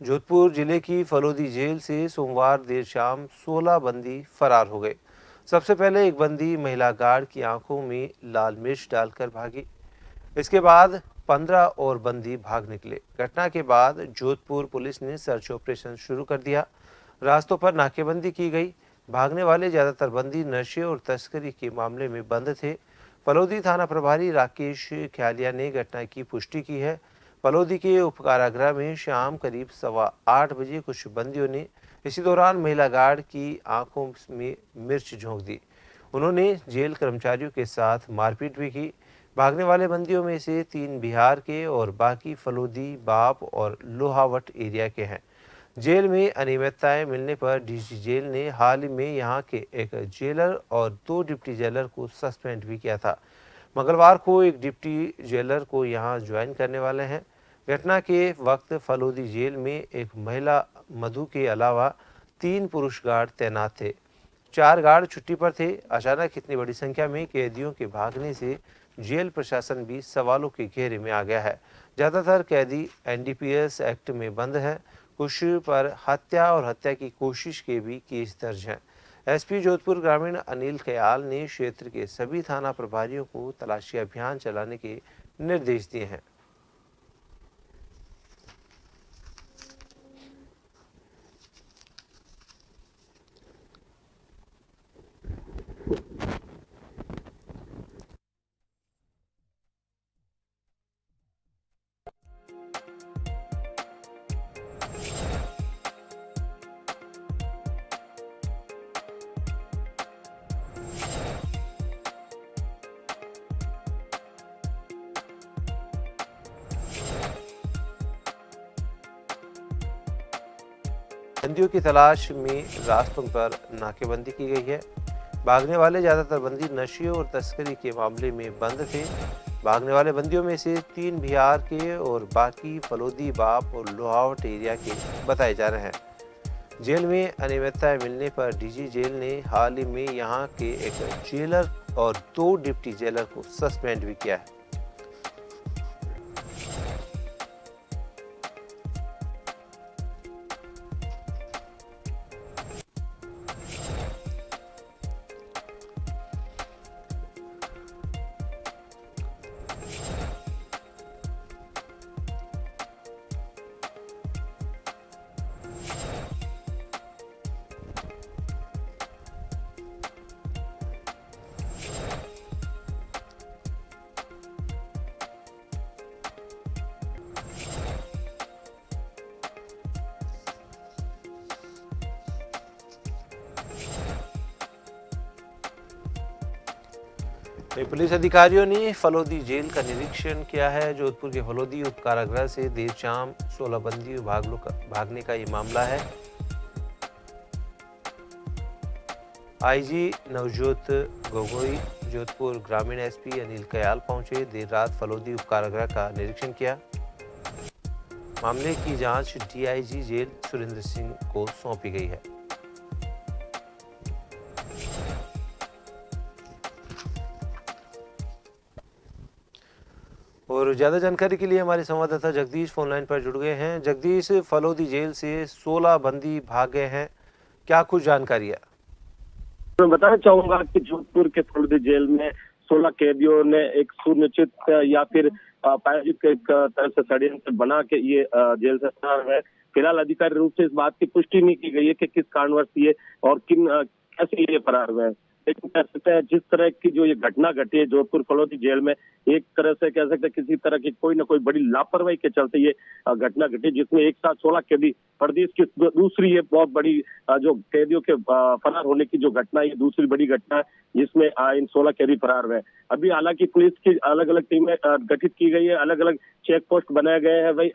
जोधपुर जिले की फलोदी जेल से सोमवार देर शाम 16 बंदी फरार हो गए। सबसे पहले एक बंदी महिला गार्ड की आंखों में लाल मिर्च डालकर भागी। इसके बाद 15 और बंदी भाग निकले। घटना के बाद जोधपुर पुलिस ने सर्च ऑपरेशन शुरू कर दिया। रास्तों पर नाकेबंदी की गई। भागने वाले ज्यादातर बंदी नशे और तस्करी के मामले में बंद थे। फलोदी थाना प्रभारी राकेश ख्यालिया ने घटना की पुष्टि की है। फलोदी के उपकारागृह में शाम करीब 8:15 बजे कुछ बंदियों ने इसी दौरान महिला गार्ड की आंखों में मिर्च झोंक दी। उन्होंने जेल कर्मचारियों के साथ मारपीट भी की। भागने वाले बंदियों में से 3 बिहार के और बाकी फलोदी, बाप और लोहावट एरिया के हैं। जेल में अनियमितताएं मिलने पर डीजी जेल ने हाल ही में यहां के एक जेलर और 2 डिप्टी जेलर को सस्पेंड भी किया था। मंगलवार को एक डिप्टी जेलर को यहां ज्वाइन करने वाले हैं। घटना के वक्त फलोदी जेल में एक महिला मधु के अलावा 3 पुरुष गार्ड तैनात थे। 4 गार्ड छुट्टी पर थे। अचानक इतनी बड़ी संख्या में कैदियों के भागने से जेल प्रशासन भी सवालों के घेरे में आ गया है। ज्यादातर कैदी एनडीपीएस एक्ट में बंद हैं। कुछ पर हत्या और हत्या की कोशिश के भी केस दर्ज हैं। एसपी जोधपुर ग्रामीण अनिल कयाल ने क्षेत्र के सभी थाना प्रभारियों को तलाशी अभियान चलाने के निर्देश दिए हैं। बंदियों की तलाश में रास्तों पर नाकेबंदी की गई है। भागने वाले ज्यादातर बंदी नशे और तस्करी के मामले में बंद थे। भागने वाले बंदियों में से 3 बिहार के और बाकी फलोदी, बाप और लोहावट एरिया के बताए जा रहे हैं। जेल में अनियमितताएं मिलने पर डीजी जेल ने हाल ही में यहां के एक जेलर और 2 डिप्टी जेलर को सस्पेंड भी किया है। पुलिस अधिकारियों ने फलोदी जेल का निरीक्षण किया है। जोधपुर के फलोदी उप कारागृह से देर शाम 16 बंदी भागने का ये मामला है। आईजी नवजोत गोगोई, जोधपुर ग्रामीण एसपी अनिल कयाल पहुंचे। देर रात फलोदी उप कारागृह का निरीक्षण किया। मामले की जांच डीआईजी जेल सुरेंद्र सिंह को सौंपी गई है। और ज़्यादा जानकारी के लिए हमारे संवाददाता जगदीश फोन लाइन पर जुड़ गए हैं। जगदीश, फलोदी जेल से 16 बंदी भाग गए हैं, क्या कुछ जानकारी है? मैं बताना चाहूंगा कि जोधपुर के फलोदी जेल में 16 कैदियों ने एक सुनिश्चित या फिर प्रायोजित एक तरह से षड्यंत्र बना के ये जेल से फरार हुए। फिलहाल आधिकारिक रूप से इस बात की पुष्टि नहीं की गई है कि किस कारणवश ये और किन कैसे ये फरार हुए हैं। लेकिन कह सकते हैं जिस तरह की जो ये घटना घटी है जोधपुर फलोदी जेल में, एक तरह से कह सकते हैं किसी तरह की कोई ना कोई बड़ी लापरवाही के चलते ये घटना घटी, जिसमें एक साथ 16 कैदी प्रदेश की दूसरी ये बहुत बड़ी जो कैदियों के फरार होने की जो घटना है, ये दूसरी बड़ी घटना है जिसमें इन 16 कैदी फरार हुए। अभी हालांकि पुलिस की अलग अलग टीमें गठित की गई है, अलग अलग चेक पोस्ट बनाए गए हैं। वही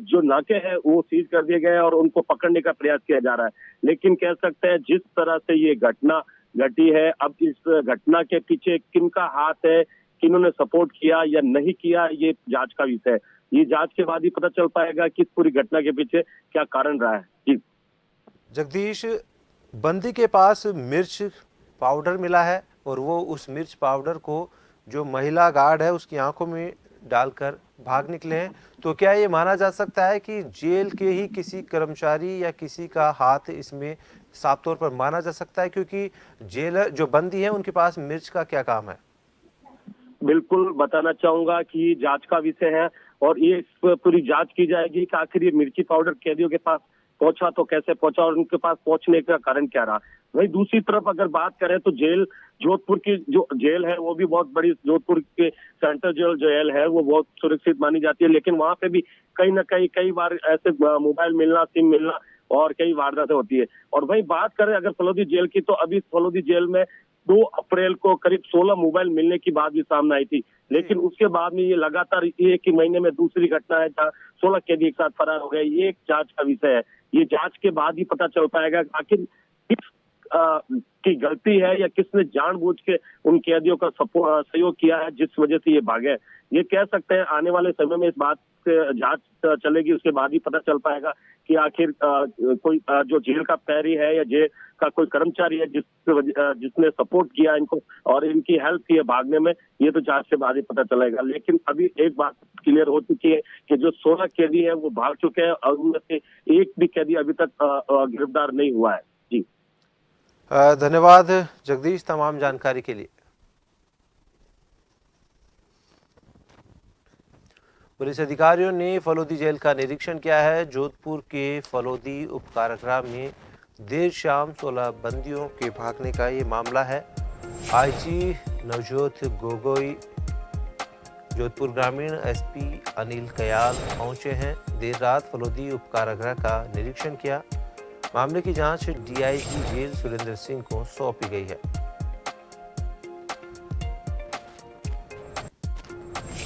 जो नाके हैं वो सीज कर दिए गए हैं और उनको पकड़ने का प्रयास किया जा रहा है। लेकिन कह सकते हैं जिस तरह से ये घटना घटी है, अब इस घटना के पीछे किनका हाथ है, किन्होंने सपोर्ट किया या नहीं किया, ये जांच का विषय है। ये जांच के बाद ही पता चल पाएगा कि इस पूरी घटना के पीछे क्या कारण रहा है। जी जगदीश, बंदी के पास मिर्च पाउडर मिला है और वो उस मिर्च पाउडर को जो महिला गार्ड है उसकी आंखों में डालकर भाग निकले हैं। तो क्या ये माना जा सकता है कि जेल के ही किसी कर्मचारी या किसी का हाथ इसमें साफ तौर पर माना जा सकता है, क्योंकि जेलर जो बंदी है उनके पास मिर्च का क्या काम है? बिल्कुल बताना चाहूंगा कि ये जांच का विषय है और ये इस पर पूरी जांच की जाएगी कि आखिर ये मिर्ची पाउडर कैदियों के पास पहुंचा तो कैसे पहुंचा और उनके पास पहुंचने का कारण क्या रहा। वहीं दूसरी तरफ अगर बात करें तो जेल जोधपुर की जो जेल है वो भी बहुत बड़ी, जोधपुर के सेंट्रल जेल है वो बहुत सुरक्षित मानी जाती है, लेकिन वहां पे भी कहीं ना कहीं कई बार ऐसे मोबाइल मिलना, सिम मिलना और कई वारदातें होती है। और वहीं बात करें अगर फलोदी जेल की, तो अभी फलोदी जेल में 2 अप्रैल को करीब 16 मोबाइल मिलने की बात भी सामने आई थी, लेकिन उसके बाद में ये लगातार एक ही महीने में दूसरी घटना है जहाँ 16 कैदी एक साथ फरार हो गए। ये एक जांच का विषय है, ये जांच के बाद ही पता चल पाएगा कि आखिर किस की गलती है या किसने जानबूझ के उन कैदियों का सहयोग किया है जिस वजह से ये भागे। ये कह सकते हैं आने वाले समय में इस बात से जांच चलेगी, उसके बाद ही पता चल पाएगा कि आखिर कोई जो जेल का पैरी है या जेल का कोई कर्मचारी है जिसने सपोर्ट किया इनको और इनकी हेल्प की है भागने में, ये तो जांच के बाद ही पता चलेगा। लेकिन अभी एक बात क्लियर हो चुकी है कि जो 16 कैदी है वो भाग चुके हैं और उनमें से एक भी कैदी अभी तक गिरफ्तार नहीं हुआ है। जी धन्यवाद जगदीश तमाम जानकारी के लिए। पुलिस अधिकारियों ने फलोदी जेल का निरीक्षण किया है। जोधपुर के फलोदी उपकारागृह में देर शाम 16 बंदियों के भागने का ये मामला है। आईजी नवजोत गोगोई, जोधपुर ग्रामीण एसपी अनिल कयाल पहुंचे हैं। देर रात फलोदी उपकारागृह का निरीक्षण किया। मामले की जांच डीआईजी जेल सुरेंद्र सिंह को सौंपी गई है।